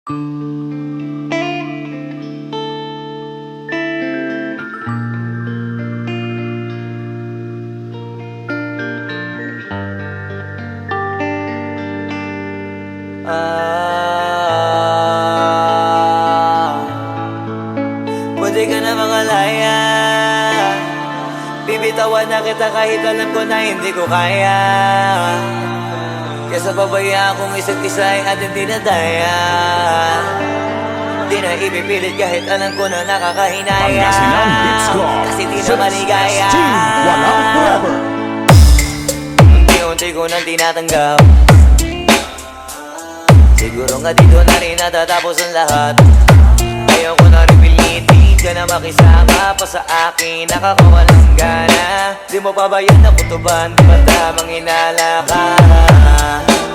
Pwede ka na makalaya. Bibitawan na kita kahit alam ko na hindi ko kaya. Kesa pabayaan kung isa't isa ay ating dinadaya. Di na ipipilit kahit alam ko na nakakahinaya. Kasi di na maligaya. Unti-unti ko nang tinatanggap. Siguro nga dito na rin natatapos ang lahat. Ayaw ko na rin pilitin ka na makisama pa sa akin, nakakawalang gana. Di mo pa ba yan nakutuban, di ba tamang inala ka?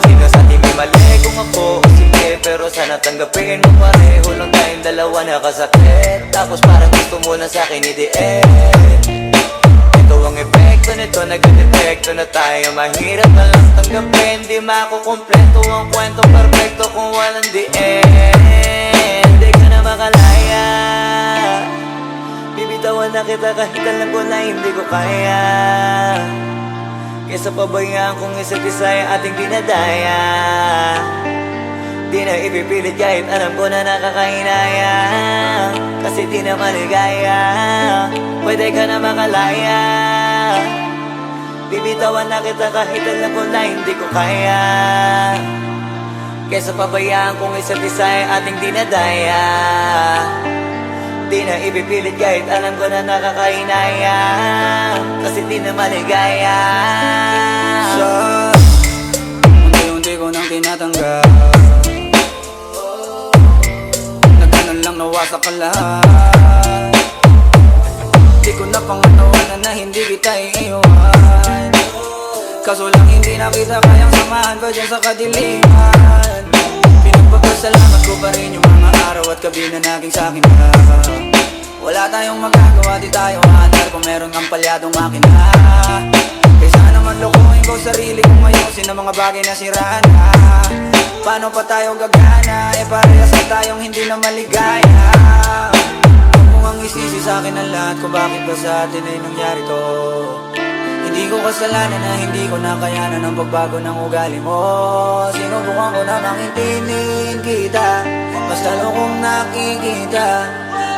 Sino sa atin may mali kung ako o sige, pero sana tanggapin mo pareho lang tayong dalawa nakasakit. Tapos parang gusto mo na sa akin i-end. Ito ang epekto nito, nag-detekto na tayo. Mahirap na lang tanggapin, di makukumpleto ang kwento perfecto kung walang the end. Hindi ka na makalaya. Bibitawan na kita kahit alam ko na hindi ko kaya. Kesa pabayaan kung isa't isa ay ating dinadaya. Di na ipipilit kahit alam ko na nakakahinaya. Kasi di na maligaya. Pwede ka na makalaya. Bibitawan na kita kahit alam ko na hindi ko kaya. Kesa pabayaan kung isa't isa ay ating dinadaya. Di na ipipilit kahit alam ko na nakakahinaya. Kasi di na maligaya. Unti-unti ko nang tinatanggap. Nagkanan lang nawasak ka lahat. Di ko na panganawalan na hindi kita iiwan. Kaso lang hindi na kita kayang samahan pa dyan sa kadiliman. Pinagpagpasalamat ko pa rin yung mga araw at gabi na naging sa'kin na. Wala tayong magagawa, di tayo haandar kung meron kang palyadong makina. Kaysa naman lokohin ko sarili kong ayusin ang mga bagay na siraan na. Paano pa tayo gagana, parehas na tayong hindi na maligaya. Kung ang isisi sa'kin ang lahat kung bakit ba sa atin ay nangyari to. Hindi ko kasalanan na hindi ko nakayanan ang pagbago ng ugali mo. Sinubukan ko na mangintinin kita, mas lalo kong nakikita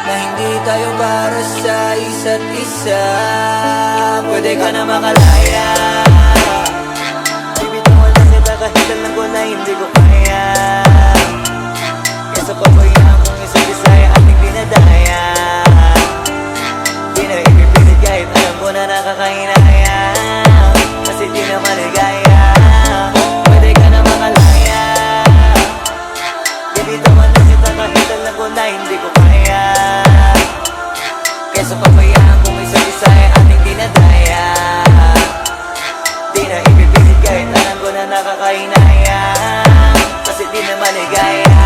na hindi tayo para sa isa't isa. Pwede ka na makalaya. Bibitawan na kita kahit alam ko na hindi ko kaya. Kesa pabayaan kung isa't isa ay ating dinadaya. Di na ipipilit kahit alam ko na nakakahinaya. Kasi di na maligaya. Pwede ka na makalaya. Bibitawan na kita kahit alam ko na hindi ko kaya. Kesa pabayaan kung isa't isa ay ating dinadaya. Di na ipipilit kahit alam ko na nakakahinaya. Kasi di na maligaya.